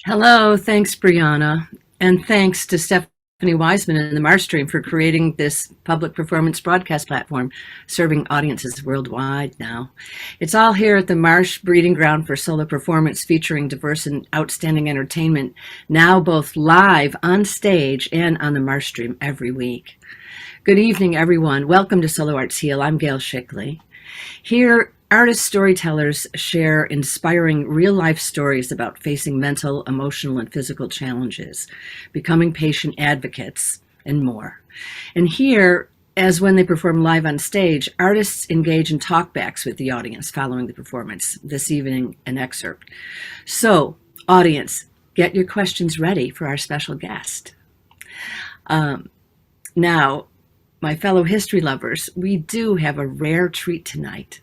Hello, thanks, Brianna. And thanks to Stephanie Wiseman and the Marsh team for creating this public performance broadcast platform, serving audiences worldwide now. It's all here at the Marsh Breeding Ground for Solo Performance, featuring diverse and outstanding entertainment, now both live on stage and on the Marsh stream every week. Good evening, everyone. Welcome to Solo Arts Heal. I'm Gail Shickley. Here, artist storytellers share inspiring real-life stories about facing mental, emotional, and physical challenges, becoming patient advocates, and more. And here, as when they perform live on stage, artists engage in talkbacks with the audience following the performance. This evening, an excerpt. So, audience, get your questions ready for our special guest. Now, my fellow history lovers, we do have a rare treat tonight.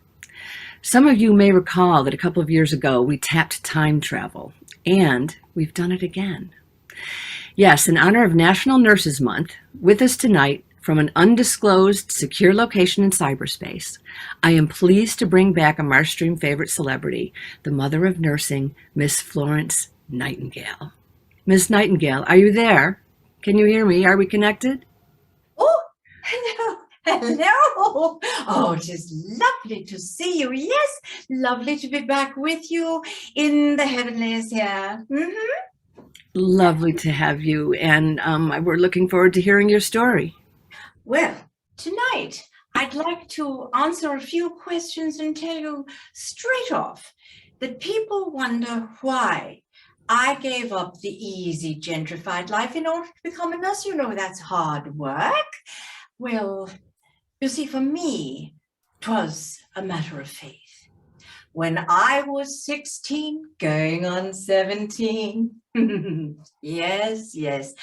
Some of you may recall that a couple of years ago we tapped time travel, and we've done it again. Yes, in honor of National Nurses Month, with us tonight from an undisclosed secure location in cyberspace, I am pleased to bring back a Marsh Stream favorite celebrity, the mother of nursing, Miss Florence Nightingale. Miss Nightingale, are you there? Can you hear me? Are we connected? Oh, hello. Hello. Oh, it is lovely to see you. Yes, lovely to be back with you in the heavenlies here. Lovely to have you, and we're looking forward to hearing your story. Well, tonight I'd like to answer a few questions and tell you straight off that people wonder why I gave up the easy, gentrified life in order to become a nurse. You know, that's hard work. Well, you see, for me, 'twas a matter of faith. When I was 16, going on 17, yes,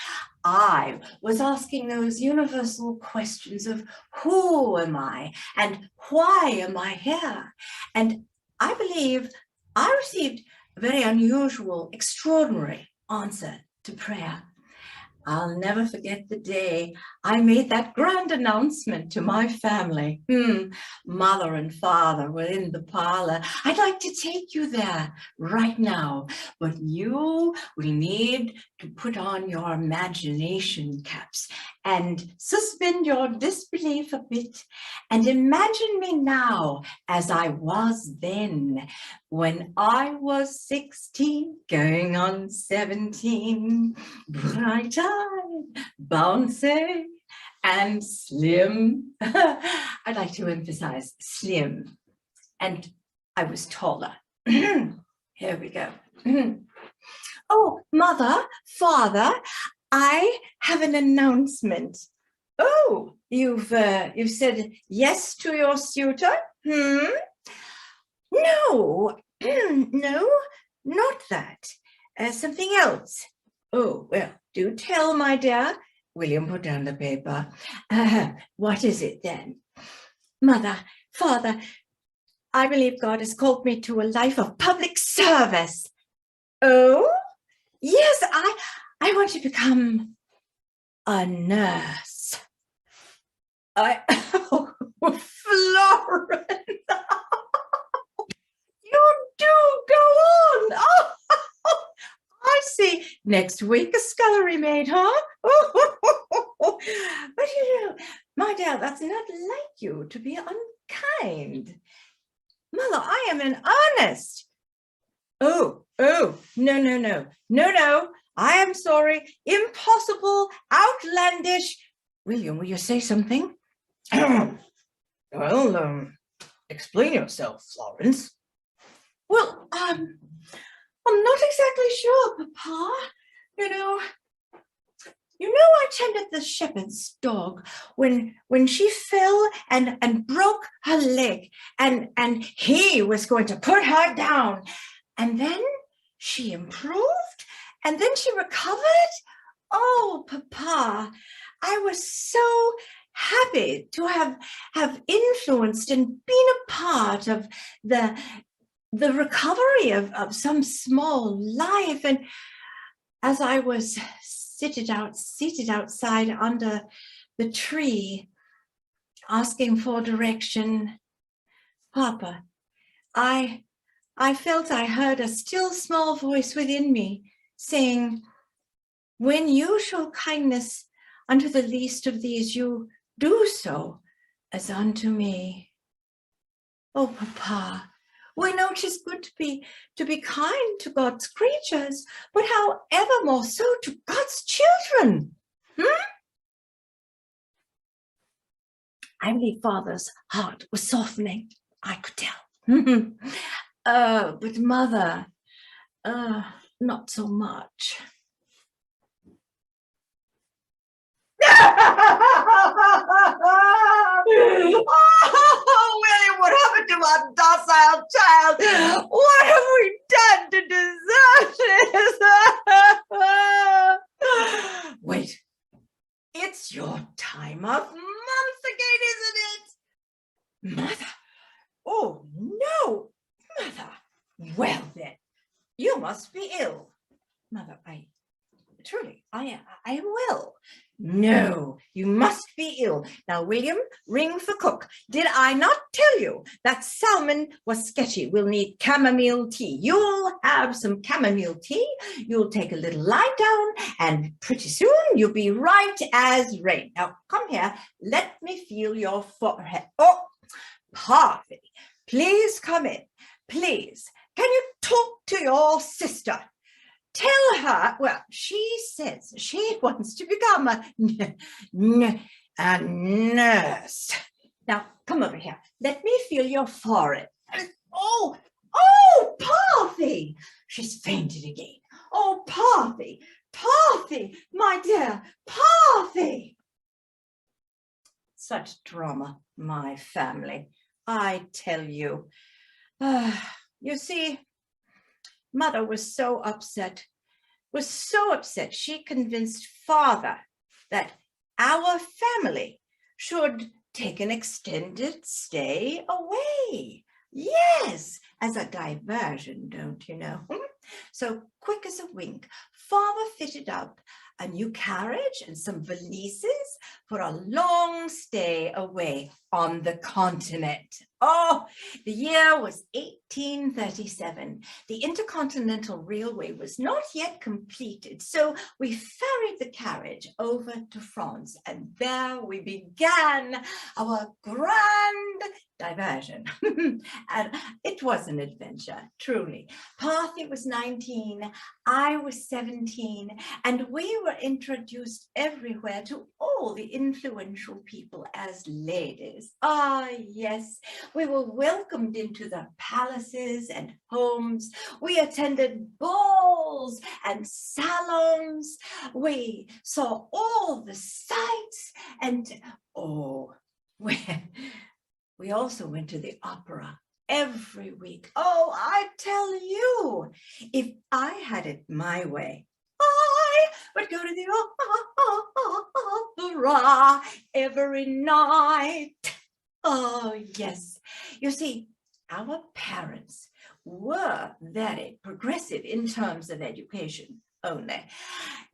I was asking those universal questions of who am I and why am I here? And I believe I received a very unusual, extraordinary answer to prayer. I'll never forget the day I made that grand announcement to my family. Mother and father were in the parlor. I'd like to take you there right now, but you will need to put on your imagination caps and suspend your disbelief a bit and imagine me now as I was then when I was 16 going on 17, bright-eyed, bouncy, and slim. I'd like to emphasize slim. And I was taller. Here we go. Oh, mother, father, I have an announcement. Oh, you've said yes to your suitor? No, no, not that. Something else. Oh, well, do tell, my dear. William put down the paper. What is it then? Mother, father, I believe God has called me to a life of public service. Oh, yes, I want to become a nurse. Oh, Florence. You do go on. Oh, I see. Next week a scullery maid, huh? But you know, my dear, that's not like you to be unkind. Mother, I am in earnest. Oh, no. I am sorry. Impossible, outlandish. William, will you say something? Well, explain yourself, Florence. Well, I'm not exactly sure, Papa. You know, I tended the shepherd's dog when she fell and broke her leg, and he was going to put her down, and then she improved, and then she recovered. Oh, Papa, I was so happy to have influenced and been a part of the recovery of some small life. And as I was seated outside under the tree, asking for direction, Papa, I felt I heard a still small voice within me saying, when you show kindness unto the least of these, you do so as unto me. Oh, Papa, we know 'tis good to be kind to God's creatures, but how ever more so to God's children. I believe Father's heart was softening, I could tell. But Mother, not so much. Oh, Willie, what happened to our docile child? What have we done to deserve this? Wait, it's your time of month again, isn't it? Mother, oh no, Mother. Well then, you must be ill. Mother, I am well. No, you must be ill. Now, William, ring for cook. Did I not tell you that salmon was sketchy? We'll need chamomile tea. You'll have some chamomile tea. You'll take a little lie down, and pretty soon you'll be right as rain. Now, come here. Let me feel your forehead. Oh, Parvy, please come in. Please, can you talk to your sister? Tell her, well, she says she wants to become a nurse. Now, come over here. Let me feel your forehead. Oh, Parthy! She's fainted again. Oh, Parthy, my dear, Parthy! Such drama, my family, I tell you. You see, Mother was so upset, she convinced Father that our family should take an extended stay away. Yes, as a diversion, don't you know? So quick as a wink, Father fitted up a new carriage and some valises for a long stay away on the continent. Oh, the year was 1837. The Intercontinental Railway was not yet completed, so we ferried the carriage over to France, and there we began our grand diversion. And it was an adventure, truly. Parthy was 19, I was 17, and we were introduced everywhere to all the influential people as ladies. Ah, yes, we were welcomed into the palaces and homes. We attended balls and salons. We saw all the sights, and we also went to the opera every week. Oh, I tell you, if I had it my way, I would go to the opera every night. Oh, yes. You see, our parents were very progressive in terms of education only.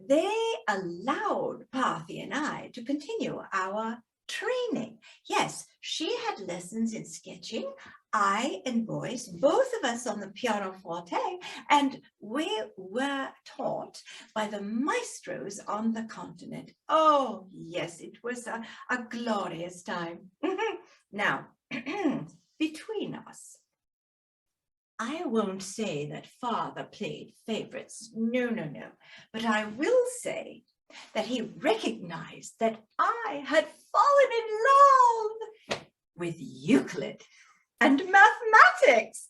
They allowed Parthy and I to continue our training. Yes, she had lessons in sketching, I and Boyce, both of us on the pianoforte, and we were taught by the maestros on the continent. Oh, yes, it was a glorious time. Now, between us, I won't say that Father played favorites. No. But I will say that he recognized that I had fallen in love with Euclid and mathematics.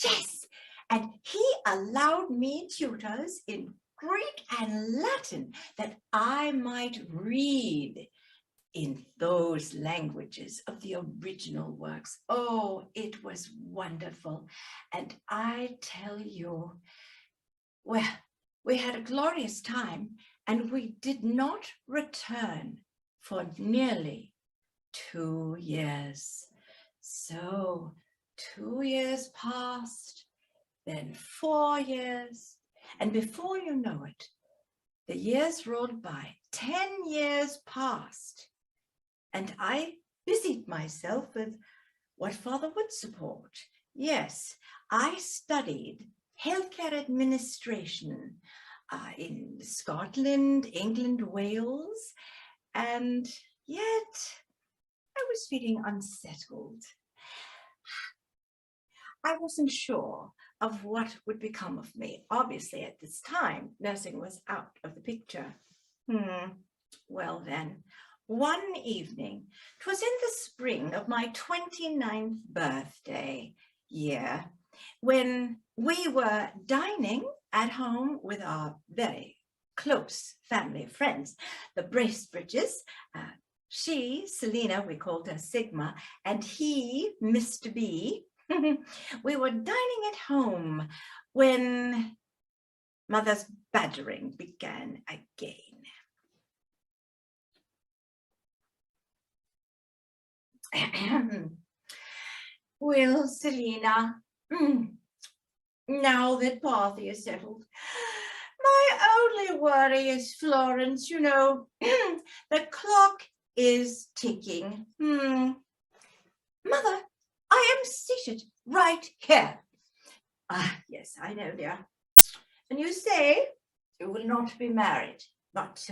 Yes, and he allowed me tutors in Greek and Latin that I might read in those languages of the original works. Oh, it was wonderful. And I tell you, well, we had a glorious time, and we did not return for nearly 2 years. So 2 years passed, then 4 years, and before you know it, the years rolled by. 10 years passed, and I busied myself with what Father would support. Yes, I studied healthcare administration. in Scotland, England, Wales, and yet I was feeling unsettled. I wasn't sure of what would become of me. Obviously, at this time, nursing was out of the picture. Well then, one evening, 'twas in the spring of my 29th birthday year, when we were dining at home with our very close family of friends, the Bracebridges. She, Selina, we called her Sigma, and he, Mr. B. We were dining at home when Mother's badgering began again. Well, Selina, now that Parthy is settled, my only worry is Florence, you know. The clock is ticking. Mother, I am seated right here. Yes, I know, dear. And you say you will not be married, but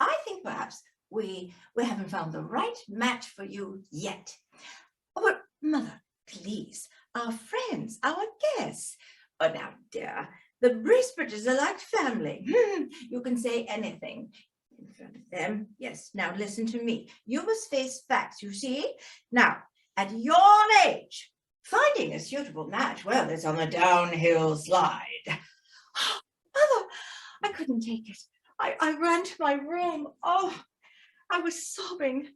I think perhaps we haven't found the right match for you yet. Oh, but Mother, please, our friends, our guests. Oh, now, dear, the Bracebridges are like family. You can say anything in front of them. Yes, now listen to me. You must face facts, you see. Now, at your age, finding a suitable match, well, it's on the downhill slide. Mother, I couldn't take it. I ran to my room. Oh, I was sobbing.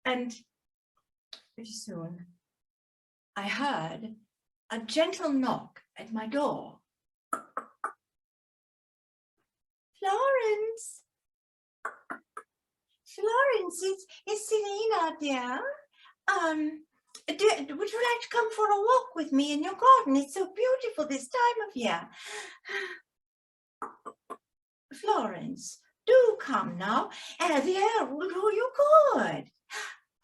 And pretty soon, I heard a gentle knock at my door. Florence! Florence, it's Selina, dear. Would you like to come for a walk with me in your garden? It's so beautiful this time of year. Florence, do come now. The air will do you good.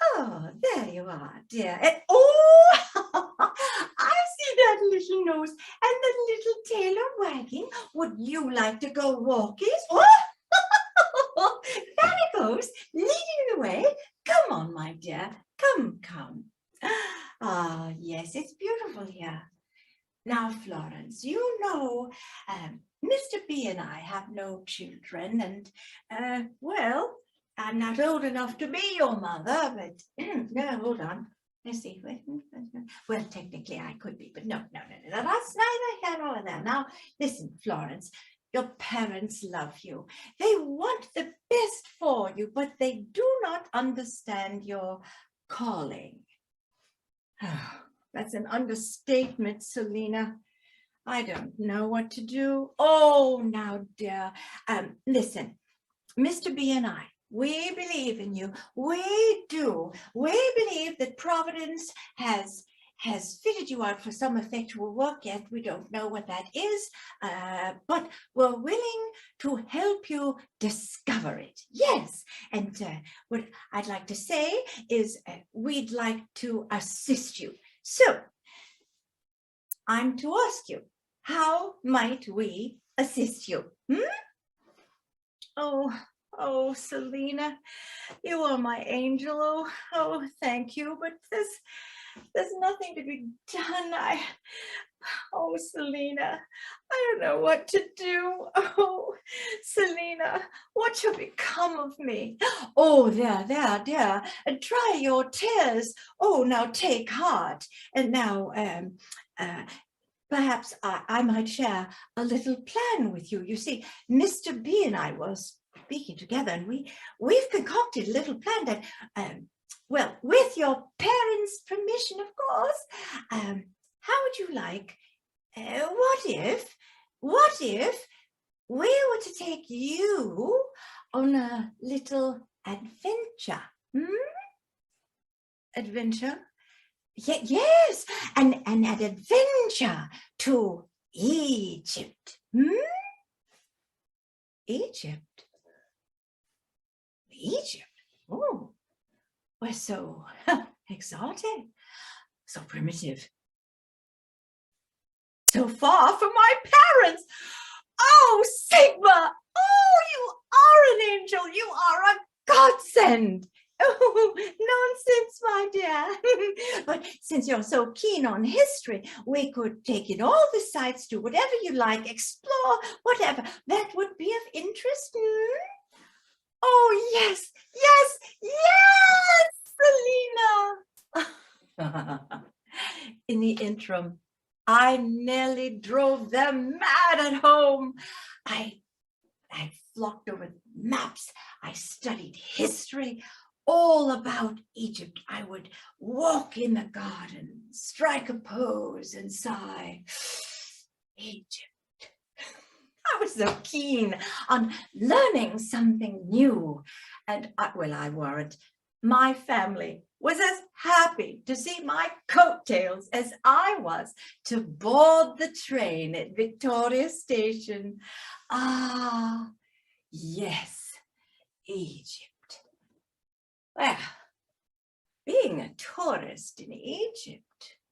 Oh, there you are, dear. And, oh, I see that little nose and the little tail are wagging. Would you like to go walkies? Oh, there he goes, leading the way. Come on, my dear. Come, come. Ah, yes, it's beautiful here. Now, Florence, you know, Mr. B and I have no children, and, well, I'm not old enough to be your mother, but, no, hold on. Let's see. Well, technically I could be, but no, that's neither here nor there. Now, listen, Florence, your parents love you. They want the best for you, but they do not understand your calling. That's an understatement, Selina. I don't know what to do. Oh, now, dear. Listen, Mr. B and I, we believe in you. We do. We believe that Providence has fitted you out for some effectual work, yet we don't know what that is, but we're willing to help you discover it. Yes, and what I'd like to say is we'd like to assist you. So, I'm to ask you, how might we assist you? Oh, Selina, you are my angel. Oh, thank you. But there's nothing to be done. Oh, Selina, I don't know what to do. Oh, Selina, what shall become of me? Oh, there, dear, dry your tears. Oh, now take heart. And now, perhaps I might share a little plan with you. You see, Mr. B and I were speaking together, and we've concocted a little plan that, well, with your parents' permission, of course. How would you like? What if we were to take you on a little adventure? Adventure? Yes, an adventure to Egypt. Egypt? Oh, we're so exotic, so primitive, so far from my parents. Oh, Sigma! Oh, you are an angel. You are a godsend. Oh, nonsense, my dear. But since you're so keen on history, we could take in all the sites, do whatever you like, explore whatever. That would be of interest. Oh, yes, yes, yes, Selina. In the interim, I nearly drove them mad at home. I flocked over maps. I studied history, all about Egypt. I would walk in the garden, strike a pose and sigh, Egypt. I was so keen on learning something new. And I weren't. My family was as happy to see my coattails as I was to board the train at Victoria Station. Ah, yes, Egypt. Well, being a tourist in Egypt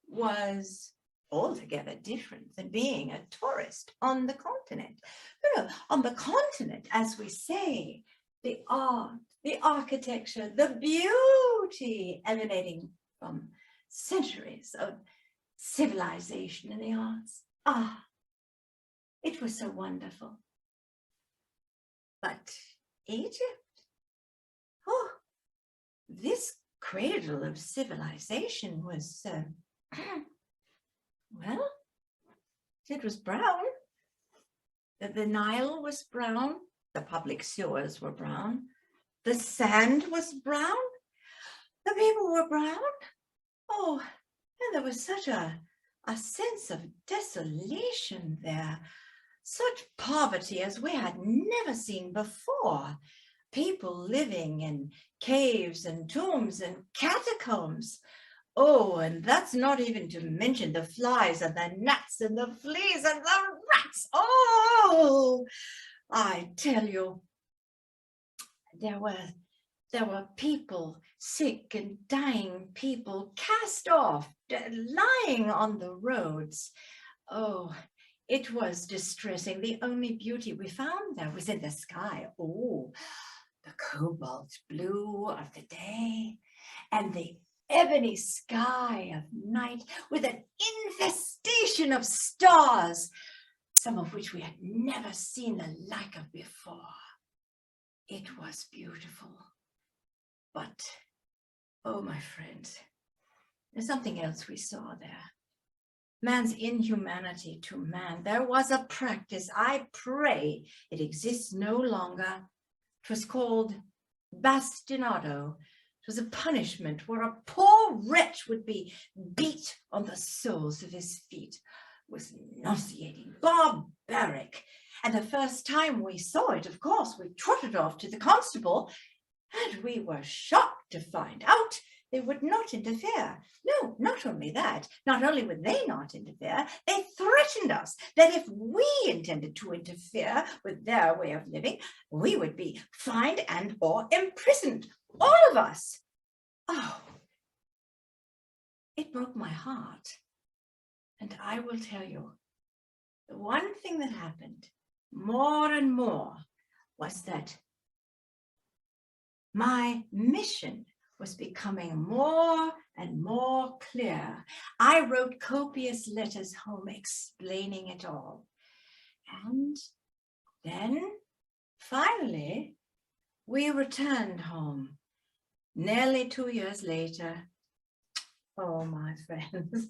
was altogether different than being a tourist on the continent. You know, on the continent, as we say, the art, the architecture, the beauty emanating from centuries of civilization in the arts. Ah, it was so wonderful. But Egypt, oh, this cradle of civilization was, well, it was brown. The Nile was brown. The public sewers were brown. The sand was brown. The people were brown. Oh, and there was such a sense of desolation there. Such poverty as we had never seen before. People living in caves and tombs and catacombs. Oh, and that's not even to mention the flies and the gnats and the fleas and the rats. Oh, I tell you, there were people sick and dying, people cast off, lying on the roads. Oh, it was distressing. The only beauty we found there was in the sky. Oh, the cobalt blue of the day and the ebony sky of night with an infestation of stars, some of which we had never seen the like of before. It was beautiful. But, oh, my friends, there's something else we saw there. Man's inhumanity to man. There was a practice, I pray it exists no longer. It was called bastinado. It was a punishment where a poor wretch would be beat on the soles of his feet. It was nauseating, barbaric. And the first time we saw it, of course, we trotted off to the constable, and we were shocked to find out they would not interfere. No, not only that, not only would they not interfere, they threatened us that if we intended to interfere with their way of living, we would be fined and or imprisoned, all of us. Oh, it broke my heart. And I will tell you, the one thing that happened more and more was that my mission was becoming more and more clear. I wrote copious letters home explaining it all. And then finally, we returned home. Nearly 2 years later. Oh, my friends,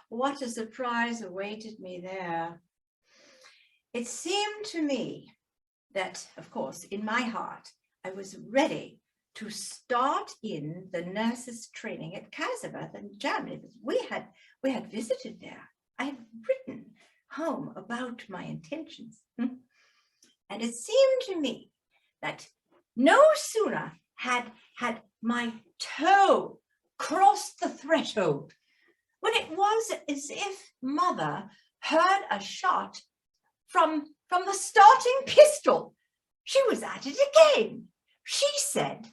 what a surprise awaited me there. It seemed to me that, of course, in my heart, I was ready to start in the nurses' training at Kaiserberth in Germany. We had visited there. I had written home about my intentions. And it seemed to me that no sooner had my toe crossed the threshold when it was as if Mother heard a shot from the starting pistol. She was at it again. She said,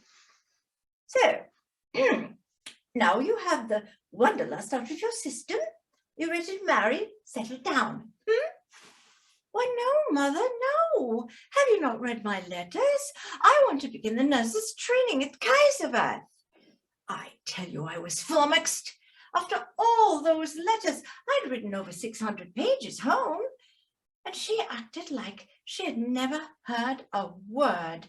"So, now you have the wanderlust out of your system. You're ready to marry, settle down. Why, no, Mother, no. Have you not read my letters? I want to begin the nurse's training at Kaiserwerth. I tell you, I was flummoxed. After all those letters, I'd written over 600 pages home, and she acted like she had never heard a word.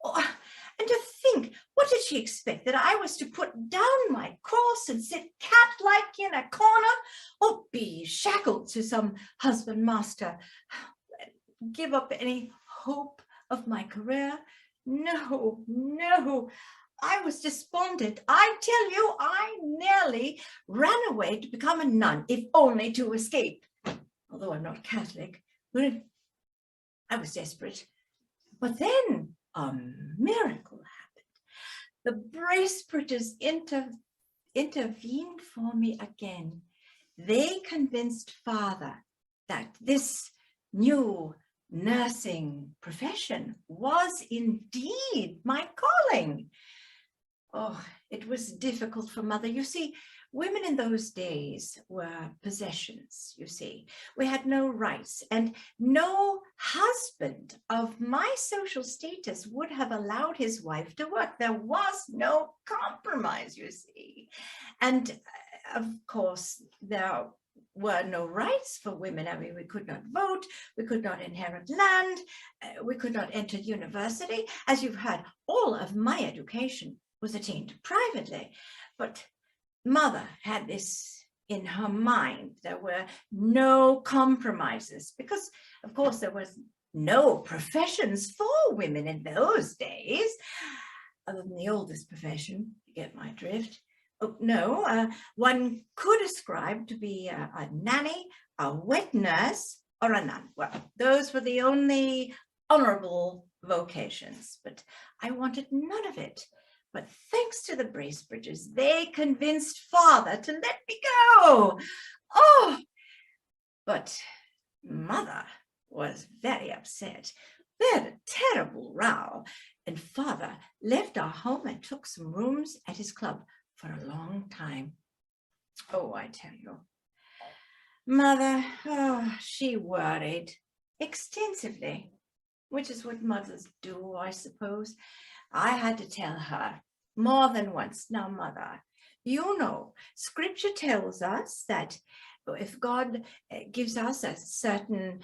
Oh, and to think, what did she expect, that I was to put down my cross and sit cat-like in a corner, or be shackled to some husband-master, give up any hope of my career? No, no. I was despondent. I tell you, I nearly ran away to become a nun, if only to escape. Although I'm not Catholic, but I was desperate. But then a miracle happened. The Bracebridges intervened for me again. They convinced Father that this new nursing profession was indeed my calling. Oh, it was difficult for Mother. You see, women in those days were possessions, you see. We had no rights, and no husband of my social status would have allowed his wife to work. There was no compromise, you see. And of course, there were no rights for women. I mean, we could not vote, we could not inherit land, we could not enter university. As you've heard, all of my education was attained privately, but Mother had this in her mind. There were no compromises because, of course, there was no professions for women in those days, other than the oldest profession, you get my drift. Oh, no, one could ascribe to be a nanny, a wet nurse, or a nun. Well, those were the only honorable vocations, but I wanted none of it. But thanks to the Bracebridges, they convinced Father to let me go. Oh, but Mother was very upset. They had a terrible row, and Father left our home and took some rooms at his club for a long time. Oh, I tell you, Mother, oh, she worried extensively, which is what mothers do, I suppose. I had to tell her more than once, now, Mother, you know, Scripture tells us that if God gives us a certain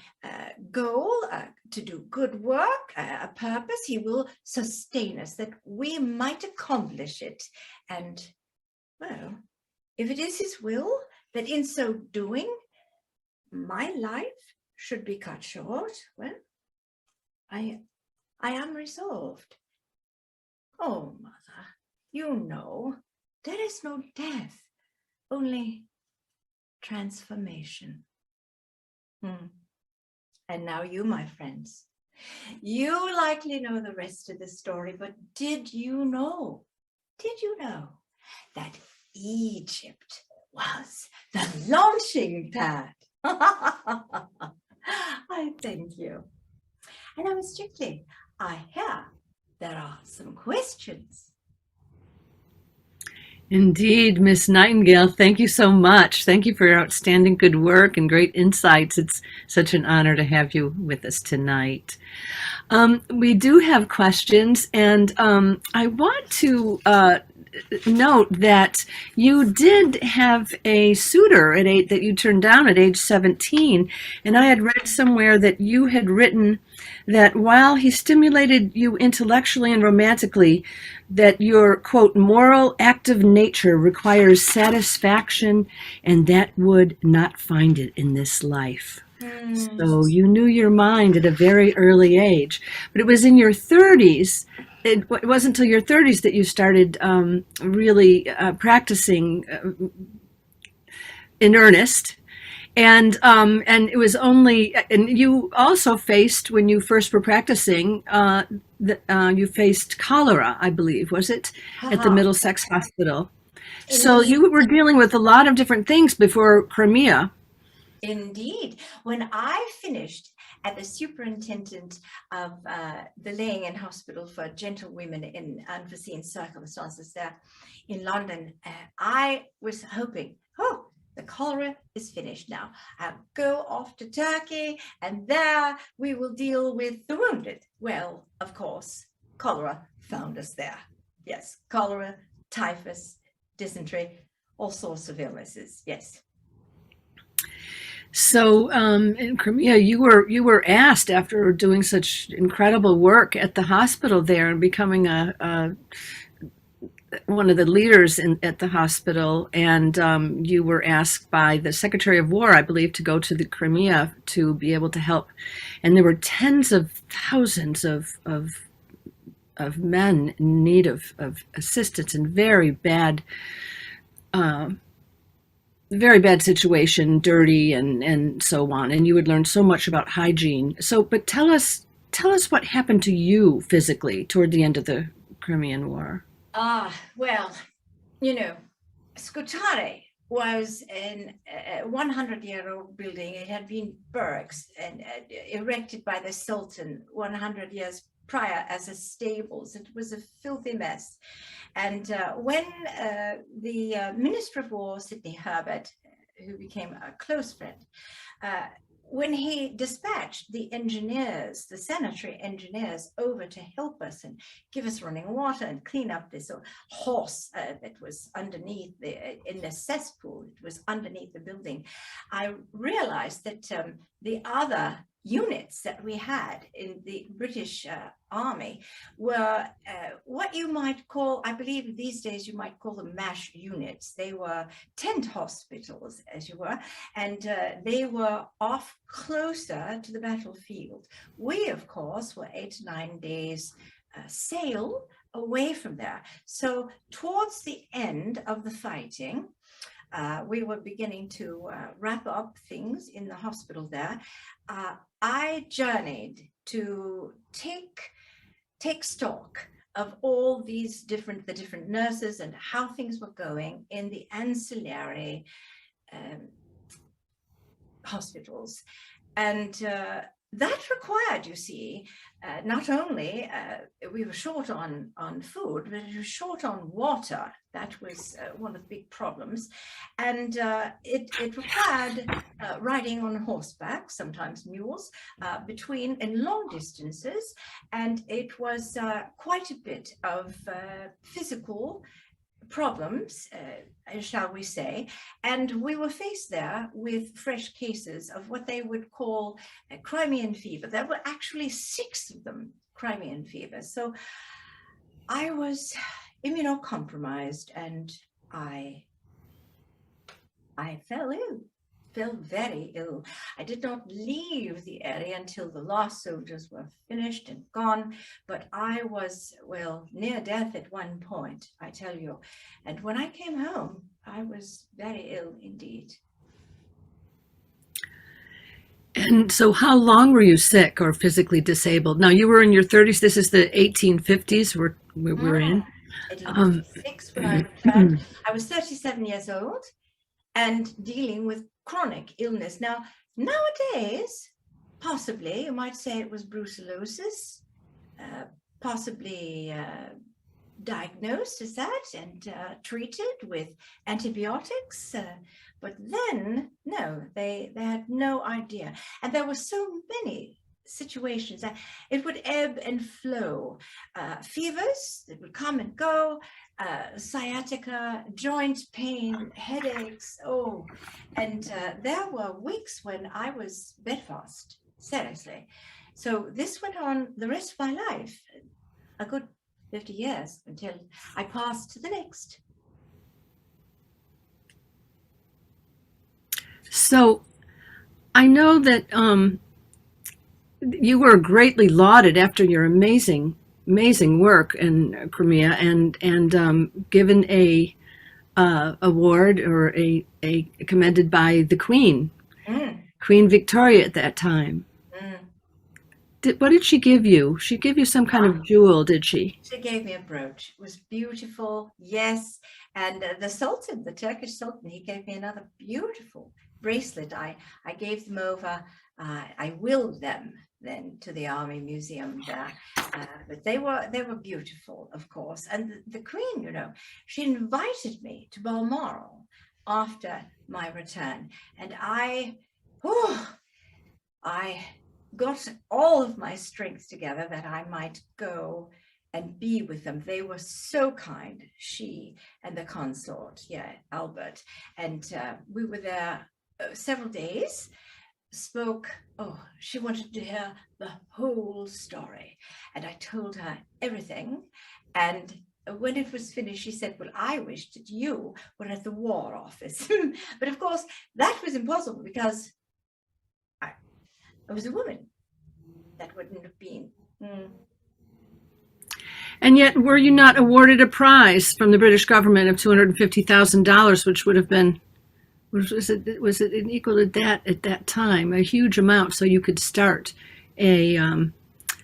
goal to do good work, a purpose, he will sustain us, that we might accomplish it. And, well, if it is his will that in so doing, my life should be cut short, well, I am resolved. Oh, Mother, you know, there is no death, only transformation. And now you, my friends, you likely know the rest of the story, but did you know that Egypt was the launching pad? I thank you. And now, Miss Strictly, I hear there are some questions. Indeed, Miss Nightingale, thank you so much. Thank you for your outstanding good work and great insights. It's such an honor to have you with us tonight. We do have questions, and I want to note that you did have a suitor that you turned down at age 17, and I had read somewhere that you had written that while he stimulated you intellectually and romantically, that your, quote, moral active nature requires satisfaction, and that would not find it in this life. So you knew your mind at a very early age, but it was in your 30s. It wasn't until your 30s that you started really practicing in earnest. And it was only, and you also faced, when you first were practicing, you faced cholera, I believe, was it, at the Middlesex Hospital? So you were dealing with a lot of different things before Crimea. Indeed. When I finished as the superintendent of the laying-in hospital for gentlewomen in unforeseen circumstances there in London, I was hoping, The cholera is finished now. I'll go off to Turkey, and there we will deal with the wounded. Well, of course, cholera found us there. Yes, cholera, typhus, dysentery, all sorts of illnesses. Yes. So in Crimea, you were asked, after doing such incredible work at the hospital there and becoming a one of the leaders at the hospital, and you were asked by the Secretary of War, I believe, to go to the Crimea to be able to help. And there were tens of thousands of men in need of assistance in very bad situation, dirty and so on. And you would learn so much about hygiene. So, but tell us what happened to you physically toward the end of the Crimean War. Well, you know, Scutari was a 100-year-old building. It had been barracks and erected by the Sultan 100 years prior as a stables. It was a filthy mess. And when the Minister of War, Sidney Herbert, who became a close friend, when he dispatched the engineers, the sanitary engineers, over to help us and give us running water and clean up this horse that was underneath in the cesspool, it was underneath the building, I realized that the other units that we had in the British Army were what you might call, I believe these days you might call them MASH units. They were tent hospitals, as you were, and they were off closer to the battlefield. We, of course, were 8 to 9 days sail away from there. So towards the end of the fighting, we were beginning to wrap up things in the hospital there. I journeyed to take stock of all these the different nurses and how things were going in the ancillary hospitals. And that required, you see, not only we were short on food, but we were short on water. That was one of the big problems. And it required riding on horseback, sometimes mules, between and long distances. And it was quite a bit of physical problems, shall we say, and we were faced there with fresh cases of what they would call Crimean fever. There were actually 6 of them, Crimean fever. So I was immunocompromised, and I fell very ill. I did not leave the area until the last soldiers were finished and gone, but I was, well, near death at one point, I tell you. And when I came home, I was very ill indeed. And so how long were you sick or physically disabled? Now, you were in your 30s. This is the 1850s we're in. 1856 when I returned. I was 37 years old and dealing with chronic illness. Now, nowadays, possibly, you might say it was brucellosis, possibly diagnosed as that and treated with antibiotics. But then, no, they had no idea. And there were so many situations that it would ebb and flow. Fevers that would come and go, sciatica, joint pain, headaches, and there were weeks when I was bedfast, seriously. So this went on the rest of my life, a good 50 years, until I passed to the next. So I know that you were greatly lauded after your amazing work in Crimea, and given a award or a commended by the Queen, Queen Victoria at that time. What did she give you? She gave you some kind of jewel, did she? She gave me a brooch. It was beautiful, yes. And the Sultan, the Turkish Sultan, he gave me another beautiful bracelet. I gave them over. I willed them then to the Army Museum there. But they were beautiful, of course. And the Queen, she invited me to Balmoral after my return. And I got all of my strength together that I might go and be with them. They were so kind, she and the consort, Albert. And we were there several days, spoke. She wanted to hear the whole story. And I told her everything. And when it was finished, she said, well, I wish that you were at the War Office. But of course, that was impossible because I was a woman. That wouldn't have been. And yet, were you not awarded a prize from the British government of $250,000, which would have been, was it equal to that at that time, a huge amount, so you could start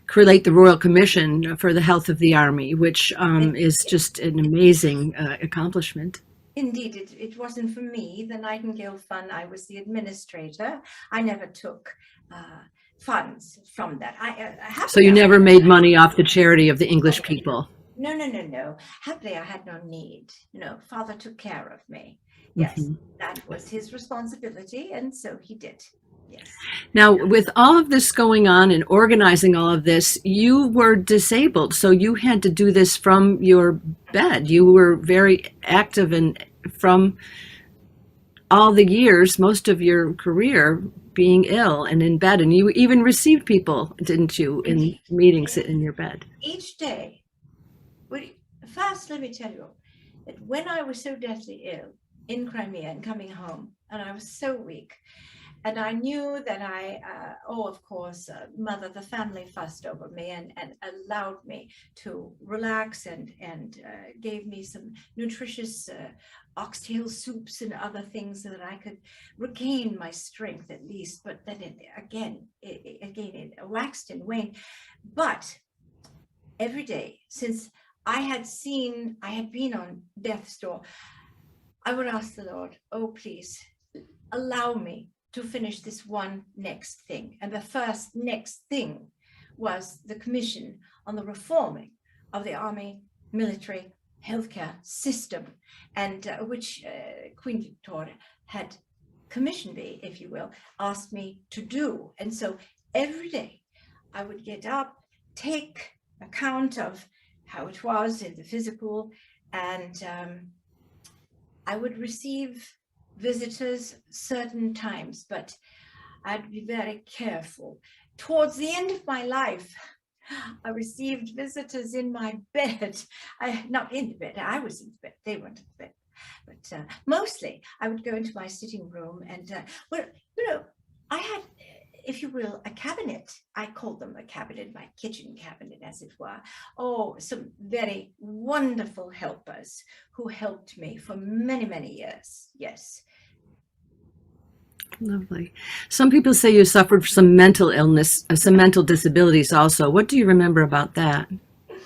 create the Royal Commission for the Health of the Army, which is just an amazing accomplishment. Indeed, it wasn't for me, the Nightingale Fund. I was the administrator. I never took funds from that. So you never made money off the charity of the English people? No. Happily, I had no need. Father took care of me. Yes, that was his responsibility, and so he did. Yes. Now, with all of this going on and organizing all of this, you were disabled, so you had to do this from your bed. You were very active, and from all the years, most of your career, being ill and in bed, and you even received people, didn't you, in meetings in your bed? Each day. First, let me tell you that when I was so deathly ill in Crimea and coming home, and I was so weak, and I knew that of course, Mother, the family fussed over me and allowed me to relax and gave me some nutritious oxtail soups and other things so that I could regain my strength at least. But then it waxed and waned. But every day since I had been on death's door, I would ask the Lord, oh, please allow me to finish this one next thing. And the first next thing was the commission on the reforming of the Army military healthcare system, and which Queen Victoria had commissioned me, if you will, asked me to do. And so every day I would get up, take account of how it was in the physical, and I would receive visitors certain times, but I'd be very careful. Towards the end of my life, I received visitors in my bed. Not in the bed, I was in the bed, they weren't in the bed. But mostly I would go into my sitting room and, I had, if you will, a cabinet. I called them a cabinet, my kitchen cabinet, as it were. Some very wonderful helpers who helped me for many, many years. Yes. Lovely. Some people say you suffered some mental illness, some mental disabilities also. What do you remember about that? Well,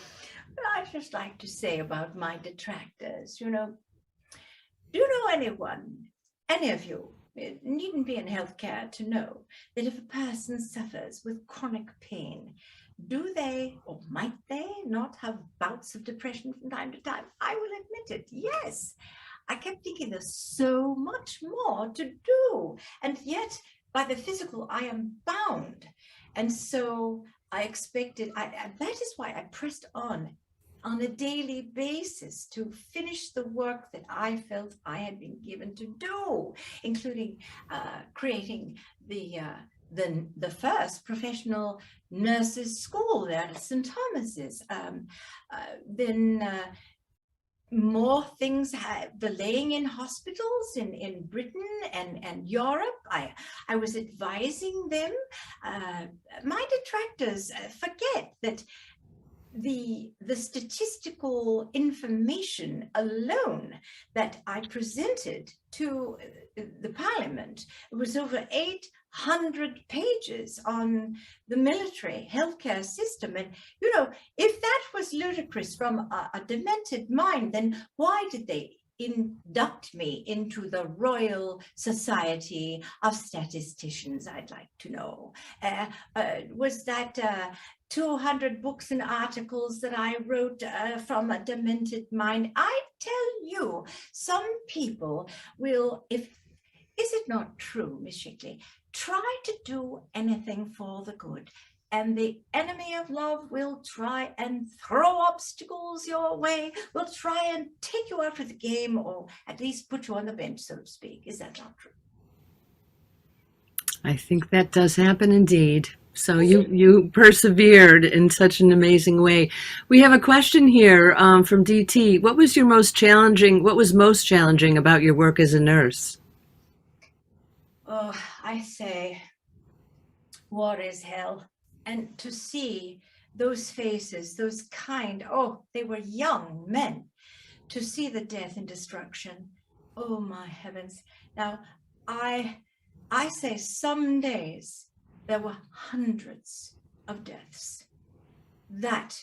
I'd just like to say about my detractors, do you know anyone, any of you, it needn't be in healthcare to know that if a person suffers with chronic pain, do they or might they not have bouts of depression from time to time? I will admit it, yes. I kept thinking there's so much more to do, and yet by the physical I am bound. And so I expected, that is why I pressed on a daily basis to finish the work that I felt I had been given to do, including creating the first professional nurses school there at St. Thomas's. Then more things, the laying in hospitals in Britain and Europe. I was advising them. My detractors forget that the statistical information alone that I presented to the Parliament, it was over 800 pages on the military healthcare system. And, if that was ludicrous from a demented mind, then why did they induct me into the Royal Society of Statisticians? I'd like to know. Was that 200 books and articles that I wrote from a demented mind. I tell you, some people will, is it not true, Miss Shickley, try to do anything for the good, and the enemy of love will try and throw obstacles your way, will try and take you out of the game, or at least put you on the bench, so to speak. Is that not true? I think that does happen indeed. So you persevered in such an amazing way. We have a question here from DT. What was most challenging about your work as a nurse? Oh, I say, war is hell. And to see those faces, those kind, oh, they were young men, to see the death and destruction. Oh my heavens. Now, I say some days there were hundreds of deaths. That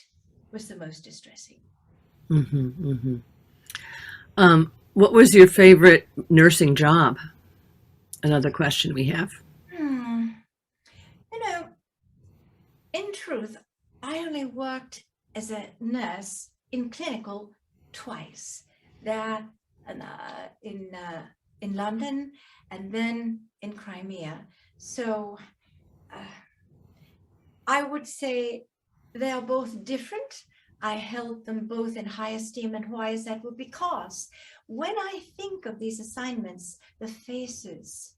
was the most distressing. Mm-hmm, mm-hmm. What was your favorite nursing job? Another question we have. You know, in truth, I only worked as a nurse in clinical twice. There in London and then in Crimea. So I would say they are both different. I held them both in high esteem. And why is that? Well, because when I think of these assignments, the faces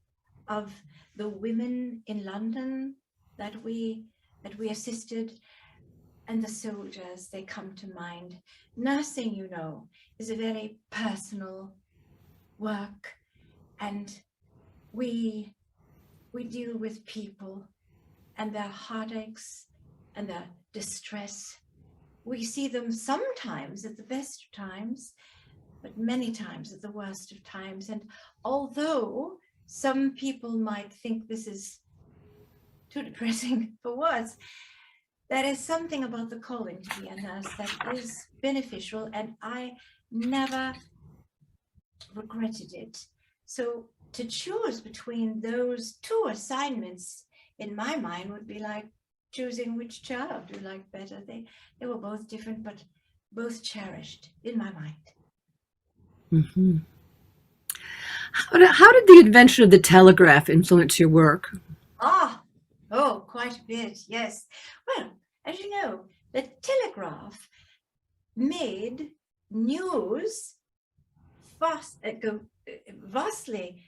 of the women in London that we assisted, and the soldiers, they come to mind. Nursing, you know, is a very personal work, and we deal with people and their heartaches and their distress. We see them sometimes at the best of times, but many times at the worst of times. And although some people might think this is too depressing for words, there is something about the calling to be a nurse that is beneficial, and I never regretted it. So to choose between those two assignments in my mind would be like choosing which child you like better. They were both different, but both cherished in my mind. Mm-hmm. How did the invention of the telegraph influence your work? Oh, quite a bit, yes. Well, as you know, the telegraph made news go vastly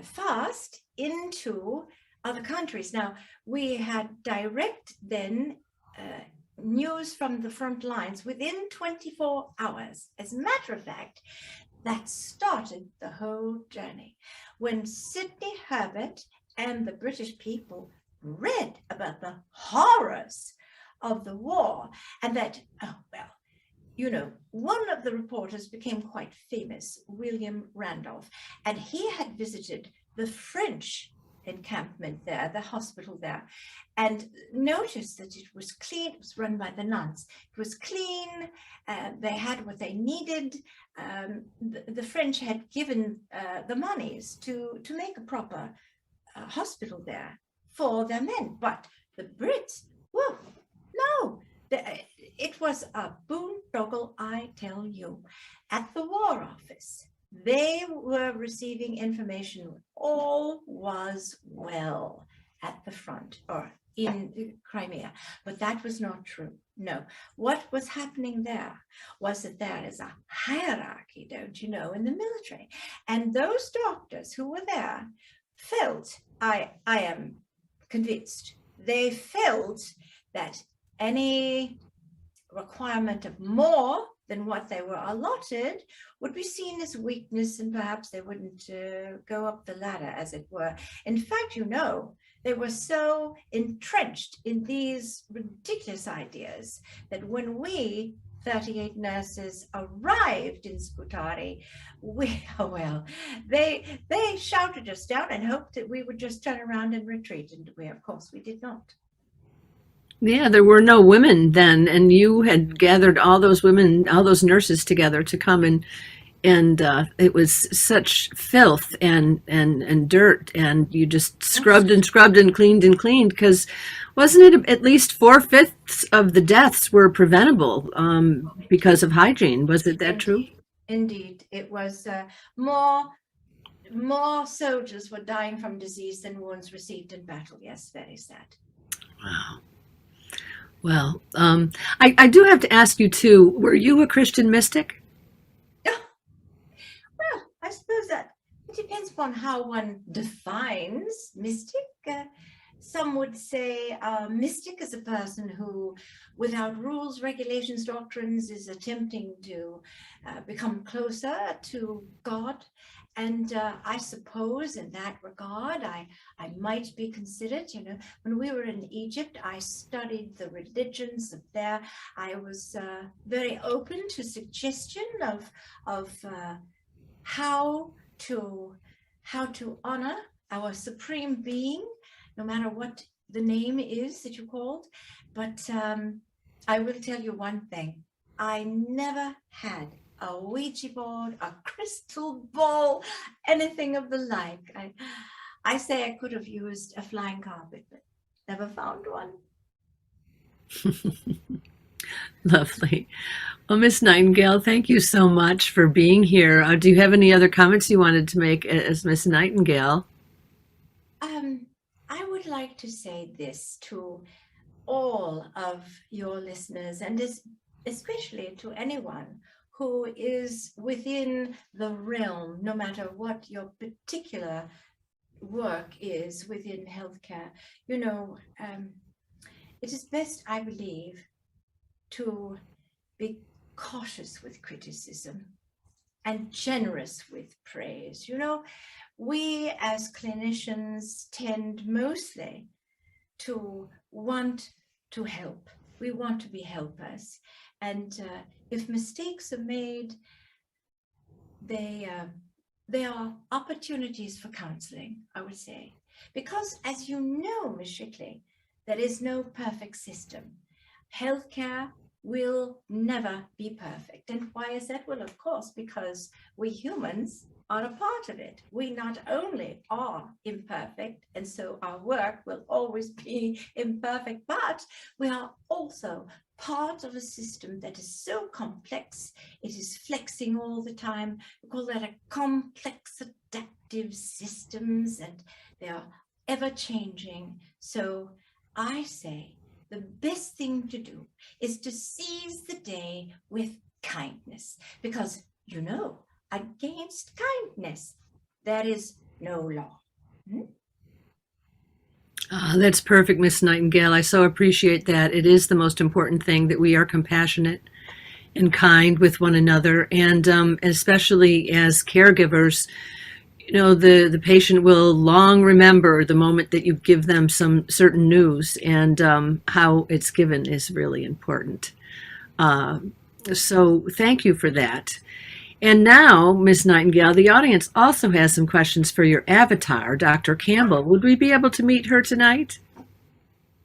fast into other countries. Now, we had direct then news from the front lines within 24 hours. As a matter of fact, that started the whole journey. When Sidney Herbert and the British people read about the horrors of the war, and that, you know, one of the reporters became quite famous, William Randolph, and he had visited the French encampment there, the hospital there, and noticed that it was clean. It was run by the nuns. It was clean. They had what they needed. The French had given the monies to make a proper hospital there for their men. But the Brits, well, no. It was a boondoggle, I tell you. At the War Office, they were receiving information all was well at the front or in Crimea, but that was not true. No, what was happening there was that there is a hierarchy, don't you know, in the military, and those doctors who were there felt, I am convinced, they felt that any requirement of more than what they were allotted would be seen as weakness, and perhaps they wouldn't go up the ladder, as it were. In fact, you know, they were so entrenched in these ridiculous ideas that when we 38 nurses arrived in Scutari, they shouted us down and hoped that we would just turn around and retreat, and of course we did not. Yeah, there were no women then, and you had gathered all those women, all those nurses together to come and and it was such filth and dirt, and you just scrubbed and scrubbed and cleaned because wasn't it at least 4/5 of the deaths were preventable because of hygiene? Was it that true? Indeed, it was more soldiers were dying from disease than wounds received in battle. Yes, very sad. Wow. Well, I do have to ask you too, were you a Christian mystic? Well, I suppose that it depends upon how one defines mystic. Some would say mystic is a person who, without rules, regulations, doctrines, is attempting to become closer to God. And I suppose in that regard, I might be considered, when we were in Egypt, I studied the religions of there. I was very open to suggestion of how to honor our supreme being, no matter what the name is that you called. But I will tell you one thing. I never had a Ouija board, a crystal ball, anything of the like. I say I could have used a flying carpet, but never found one. Lovely. Well, Miss Nightingale, thank you so much for being here. Do you have any other comments you wanted to make as Miss Nightingale? I would like to say this to all of your listeners, and especially to anyone who is within the realm, no matter what your particular work is within healthcare. It is best, I believe, to be cautious with criticism and generous with praise. We as clinicians tend mostly to want to help. We want to be helpers. And if mistakes are made, they are opportunities for counseling, I would say. Because as you know, Ms. Shickley, there is no perfect system. Healthcare will never be perfect. And why is that? Well, of course, because we humans are a part of it. We not only are imperfect, and so our work will always be imperfect, but we are also part of a system that is so complex. It is flexing all the time. We call that a complex adaptive systems, and they are ever changing. So I say the best thing to do is to seize the day with kindness, because against kindness there is no law. That's perfect, Miss Nightingale. I so appreciate that. It is the most important thing that we are compassionate and kind with one another, and especially as caregivers, the patient will long remember the moment that you give them some certain news, and how it's given is really important. So thank you for that. And now, Miss Nightingale, the audience also has some questions for your avatar, Dr. Campbell. Would we be able to meet her tonight?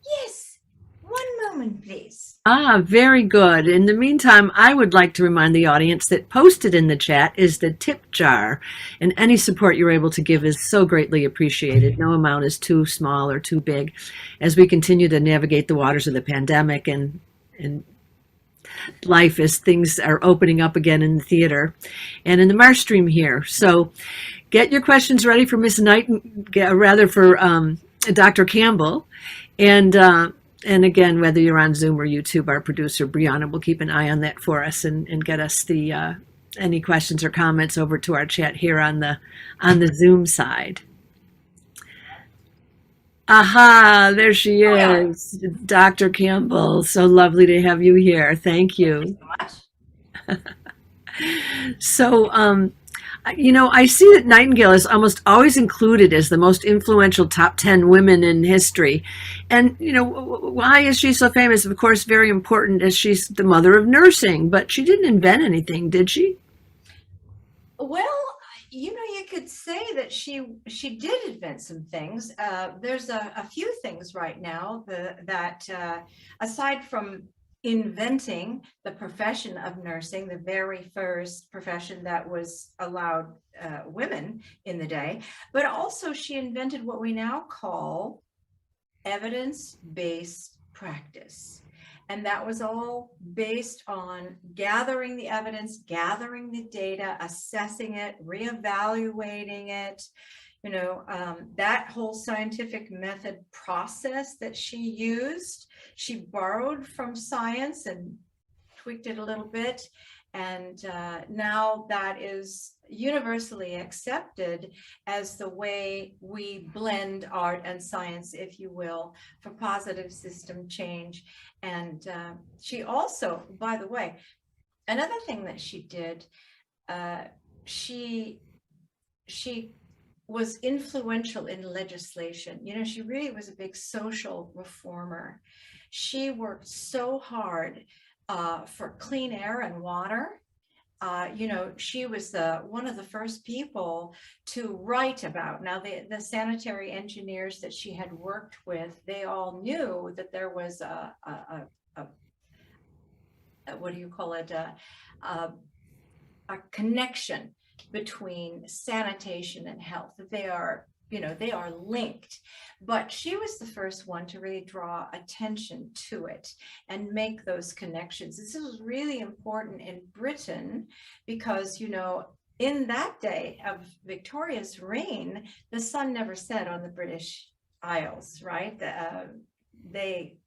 Yes. One moment, please. Very good. In the meantime, I would like to remind the audience that posted in the chat is the tip jar, and any support you're able to give is so greatly appreciated. No amount is too small or too big as we continue to navigate the waters of the pandemic and life as things are opening up again in the theater and in the Marsh stream here. So get your questions ready for Miss Nightingale, rather for Dr. Campbell. And again, whether you're on Zoom or YouTube, our producer Brianna will keep an eye on that for us and get us the any questions or comments over to our chat here on the Zoom side. Aha, there she is, Dr. Campbell. So lovely to have you here. Thank you. Thank you so much. So, I see that Nightingale is almost always included as the most influential top 10 women in history. And, why is she so famous? Of course, very important, as she's the mother of nursing, but she didn't invent anything, did she? Well, you could say that she did invent some things. There's a few things right now that aside from inventing the profession of nursing, the very first profession that was allowed women in the day, but also she invented what we now call evidence-based practice. And that was all based on gathering the evidence, gathering the data, assessing it, reevaluating it. That whole scientific method process that she used, she borrowed from science and tweaked it a little bit. And now that is universally accepted as the way we blend art and science, if you will, for positive system change. And she also, by the way, another thing that she did, she was influential in legislation. She really was a big social reformer. She worked so hard for clean air and water. She was one of the first people to write about. Now, the sanitary engineers that she had worked with, they all knew that there was a what do you call it? A connection between sanitation and health. They are linked. But she was the first one to really draw attention to it and make those connections. This was really important in Britain because, in that day of Victoria's reign, the sun never set on the British Isles, right?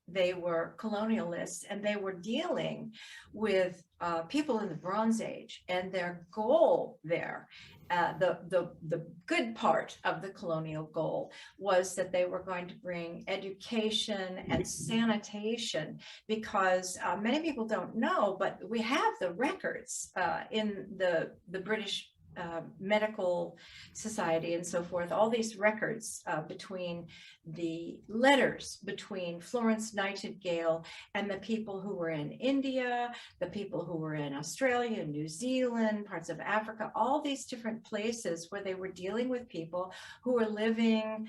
They were colonialists, and they were dealing with people in the Bronze Age, and their goal there, the good part of the colonial goal, was that they were going to bring education and sanitation, because many people don't know, but we have the records in the British medical society and so forth, all these records between the letters between Florence Nightingale and the people who were in India, the people who were in Australia, New Zealand, parts of Africa, all these different places where they were dealing with people who were living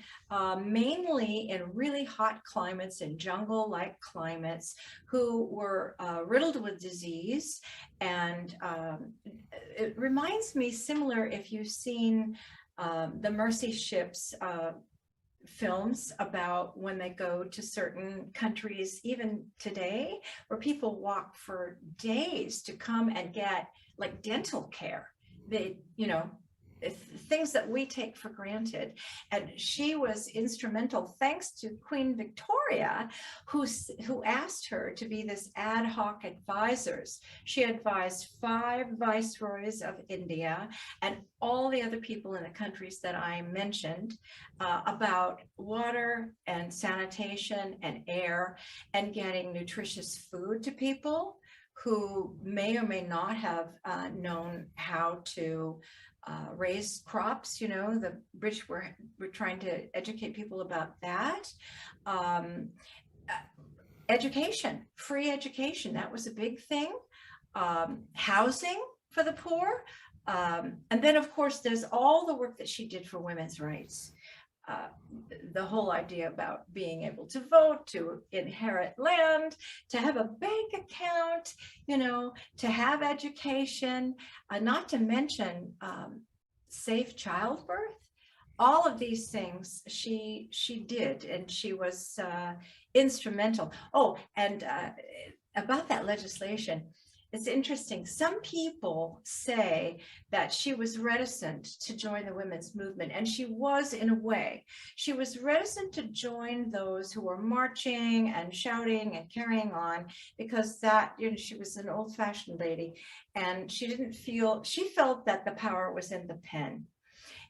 mainly in really hot climates and jungle-like climates, who were riddled with disease. And it reminds me, similar, if you've seen the Mercy ships films about when they go to certain countries, even today, where people walk for days to come and get like dental care. They, things that we take for granted. And she was instrumental, thanks to Queen Victoria, who asked her to be this ad hoc advisors. She advised 5 viceroys of India and all the other people in the countries that I mentioned about water and sanitation and air, and getting nutritious food to people who may or may not have known how to raise crops. The British were trying to educate people about that. Education, free education, that was a big thing. Housing for the poor. And then, of course, there's all the work that she did for women's rights. The whole idea about being able to vote, to inherit land, to have a bank account, to have education, not to mention safe childbirth. All of these things she did, and she was instrumental. Oh, and about that legislation, it's interesting. Some people say that she was reticent to join the women's movement, and she was, in a way. She was reticent to join those who were marching and shouting and carrying on, because that, she was an old-fashioned lady, and she felt that the power was in the pen.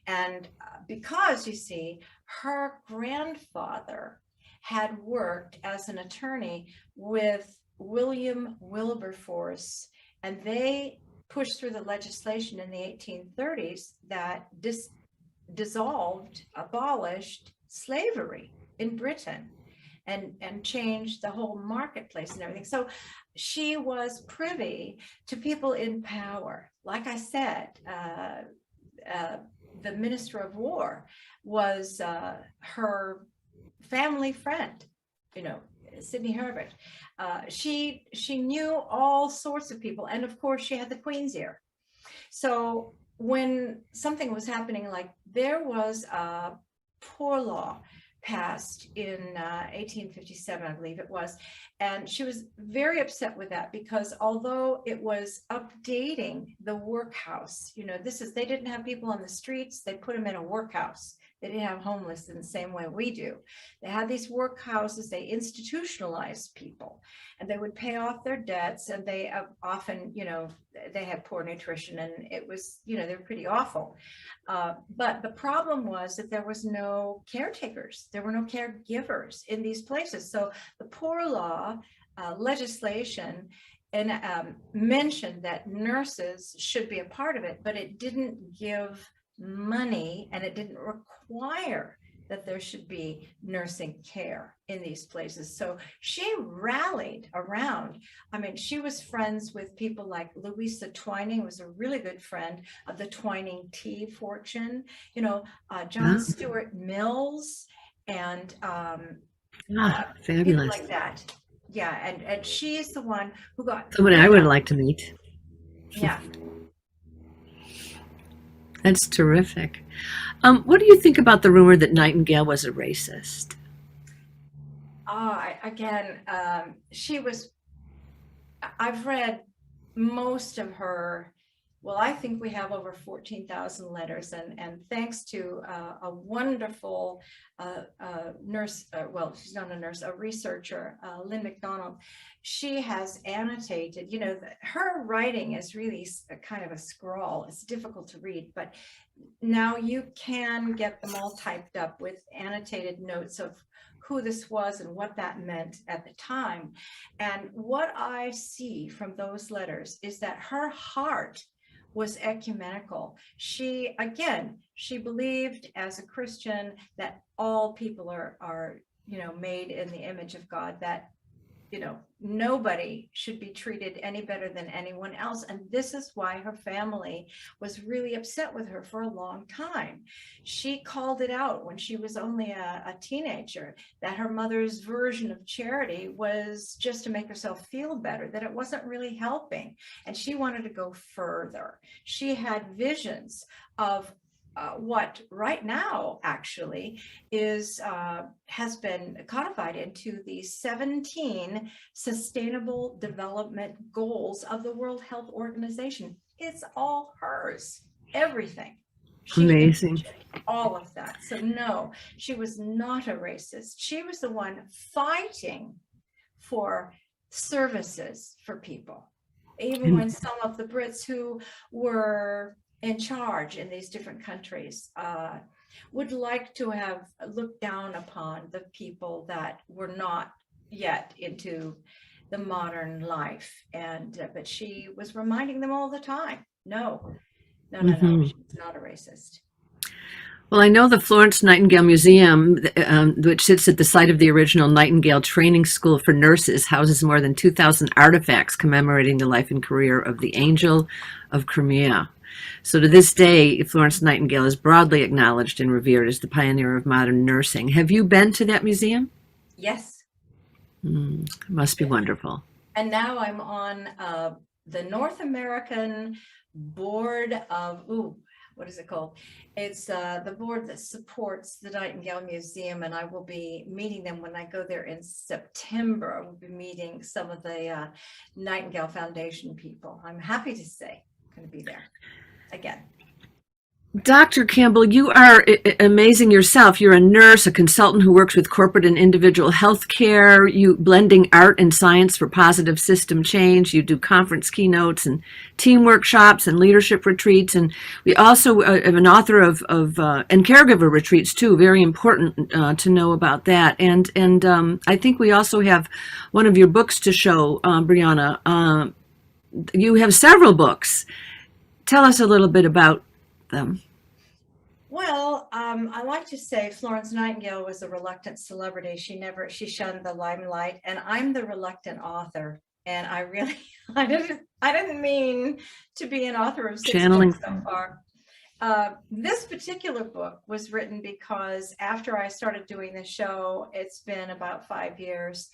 And because, you see, her grandfather had worked as an attorney with William Wilberforce, and they pushed through the legislation in the 1830s that abolished slavery in Britain, and changed the whole marketplace and everything. So she was privy to people in power. Like I said, the Minister of War was her family friend. Sidney Herbert. She knew all sorts of people, and of course, she had the Queen's ear. So when something was happening, like there was a poor law passed in 1857, I believe it was, and she was very upset with that because although it was updating the workhouse, they didn't have people on the streets, they put them in a workhouse. They didn't have homeless in the same way we do. They had these workhouses, they institutionalized people, and they would pay off their debts, and they often, they had poor nutrition, and it was, they were pretty awful. But the problem was that there was no caretakers. There were no caregivers in these places. So the poor law legislation mentioned that nurses should be a part of it, but it didn't give money, and it didn't require that there should be nursing care in these places. So she rallied around. I mean, she was friends with people like Louisa Twining, was a really good friend of the Twining tea fortune, John Stuart Mills, and fabulous. people like that. Yeah, and she's the one who got somebody I would like to meet. Yeah. That's terrific. What do you think about the rumor that Nightingale was a racist? She was, I've read most of her. Well, I think we have over 14,000 letters, and thanks to a wonderful nurse, she's not a nurse, a researcher, Lynn McDonald. She has annotated, her writing is really a kind of a scrawl. It's difficult to read, but now you can get them all typed up with annotated notes of who this was and what that meant at the time. And what I see from those letters is that her heart was ecumenical. She believed as a Christian that all people are made in the image of God, that nobody should be treated any better than anyone else. And this is why her family was really upset with her for a long time. She called it out when she was only a teenager, that her mother's version of charity was just to make herself feel better, that it wasn't really helping. And she wanted to go further. She had visions of what right now actually has been codified into the 17 Sustainable Development Goals of the World Health Organization. It's all hers, everything. Amazing. All of that. So no, she was not a racist. She was the one fighting for services for people, even when some of the Brits who were in charge in these different countries would like to have looked down upon the people that were not yet into the modern life. But she was reminding them all the time, no, she's not a racist. Well, I know the Florence Nightingale Museum, which sits at the site of the original Nightingale Training School for Nurses, houses more than 2,000 artifacts commemorating the life and career of the Angel of Crimea. So to this day, Florence Nightingale is broadly acknowledged and revered as the pioneer of modern nursing. Have you been to that museum? Yes. It must be wonderful. And now I'm on the North American board of, what is it called? It's the board that supports the Nightingale Museum, and I will be meeting them when I go there in September. I will be meeting some of the Nightingale Foundation people. I'm happy to say I'm going to be there again. Dr. Campbell, you are amazing yourself. You're a nurse, a consultant who works with corporate and individual health care. You blending art and science for positive system change. You do conference keynotes and team workshops and leadership retreats. And we also have an author of and caregiver retreats too. Very important to know about that. And I think we also have one of your books to show, Brianna. You have several books. Tell us a little bit about them. Well, I like to say Florence Nightingale was a reluctant celebrity. She shunned the limelight, and I'm the reluctant author. And I didn't mean to be an author of 6 books so far. This particular book was written because after I started doing the show, it's been about 5 years.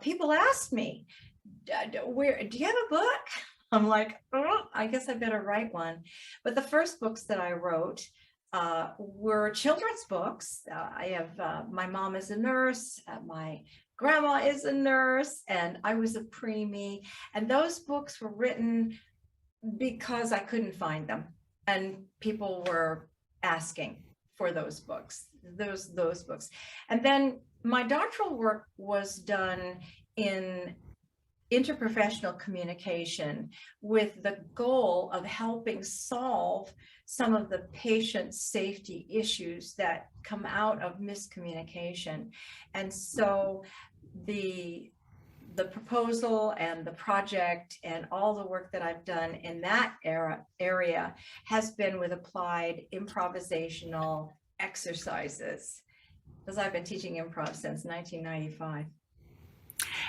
People asked me, "Where do you have a book?" I'm like, "Oh, I guess I better write one." But the first books that I wrote were children's books. I have my mom is a nurse, my grandma is a nurse, and I was a preemie. And those books were written because I couldn't find them, and people were asking for those books, those books. And then my doctoral work was done in interprofessional communication with the goal of helping solve some of the patient safety issues that come out of miscommunication. And so the proposal and the project and all the work that I've done in that area has been with applied improvisational exercises, because I've been teaching improv since 1995.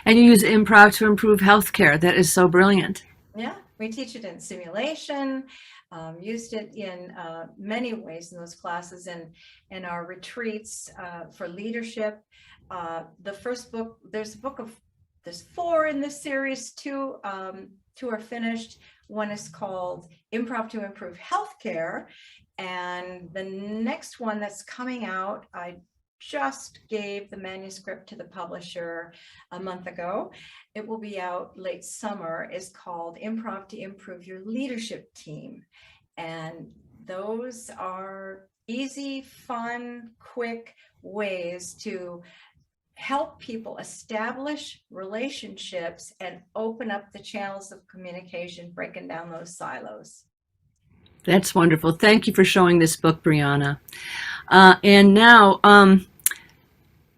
And you use improv to improve healthcare. That is so brilliant. Yeah, we teach it in simulation, used it in many ways in those classes and in our retreats for leadership. The first book, there's 4 in this series. 2 are finished. One is called Improv to Improve Healthcare. And the next one that's coming out, I just gave the manuscript to the publisher a month ago. It will be out late summer, is called Improv to Improve Your Leadership Team. And those are easy, fun, quick ways to help people establish relationships and open up the channels of communication, breaking down those silos. That's wonderful. Thank you for showing this book, Brianna. And now,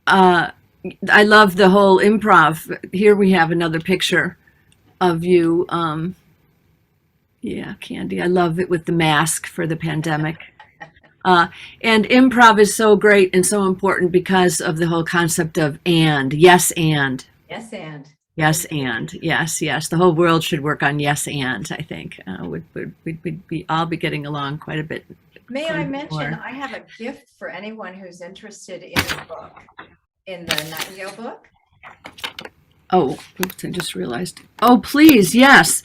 I love the whole improv. Here we have another picture of you. Yeah, Candy, I love it with the mask for the pandemic. And improv is so great and so important because of the whole concept of yes, and. Yes, and. Yes, and. Yes, yes. The whole world should work on yes, and, I think. We'd all be getting along quite a bit. May I mention, I have a gift for anyone who's interested in the book, in the Nightingale book. Oh, oops, I just realized. Oh, please, yes.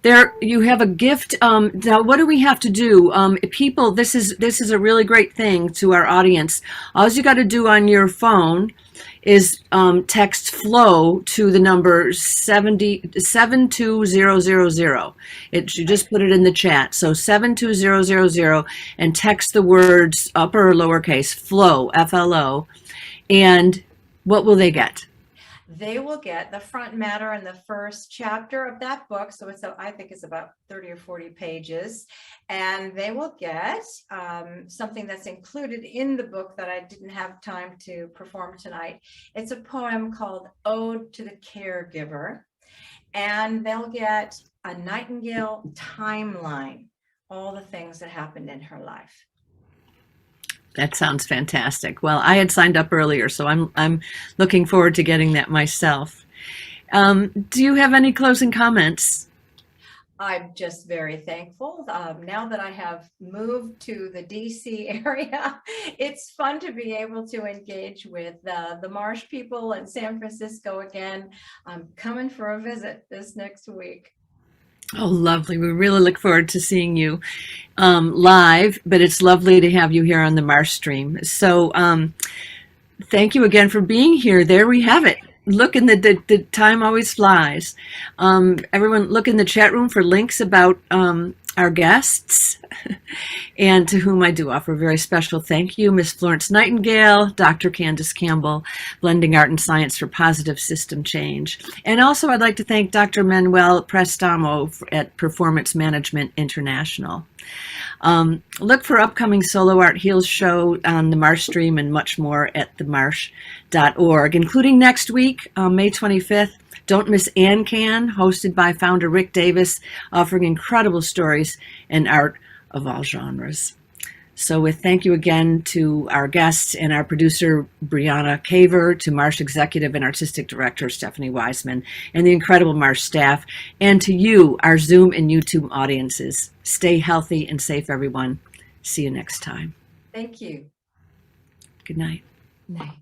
There, you have a gift. Now, what do we have to do? People, this is a really great thing to our audience. All you got to do on your phone is text FLOW to the number 72000. You just put it in the chat. So 72000 and text the words upper or lowercase FLOW, FLO. And what will they get? They will get the front matter in the first chapter of that book. So I think it's about 30 or 40 pages. And they will get something that's included in the book that I didn't have time to perform tonight. It's a poem called Ode to the Caregiver. And they'll get a Nightingale timeline, all the things that happened in her life. That sounds fantastic. Well, I had signed up earlier, so I'm looking forward to getting that myself. Do you have any closing comments? I'm just very thankful. Now that I have moved to the DC area, it's fun to be able to engage with the Marsh people in San Francisco again. I'm coming for a visit this next week. Oh, lovely. We really look forward to seeing you live, but it's lovely to have you here on the Marsh stream. So thank you again for being here. There we have it. Look, the time always flies. Everyone look in the chat room for links about our guests, and to whom I do offer a very special thank you, Miss Florence Nightingale, Dr. Candace Campbell, Blending Art and Science for Positive System Change. And also I'd like to thank Dr. Manuel Prestamo at Performance Management International. Look for upcoming Solo Art Heals show on the Marsh stream and much more at themarsh.org, including next week, May 25th. Don't miss Ann Can, hosted by founder Rick Davis, offering incredible stories and art of all genres. So with thank you again to our guests and our producer, Brianna Caver, to Marsh Executive and Artistic Director, Stephanie Wiseman, and the incredible Marsh staff, and to you, our Zoom and YouTube audiences. Stay healthy and safe, everyone. See you next time. Thank you. Good night. Night.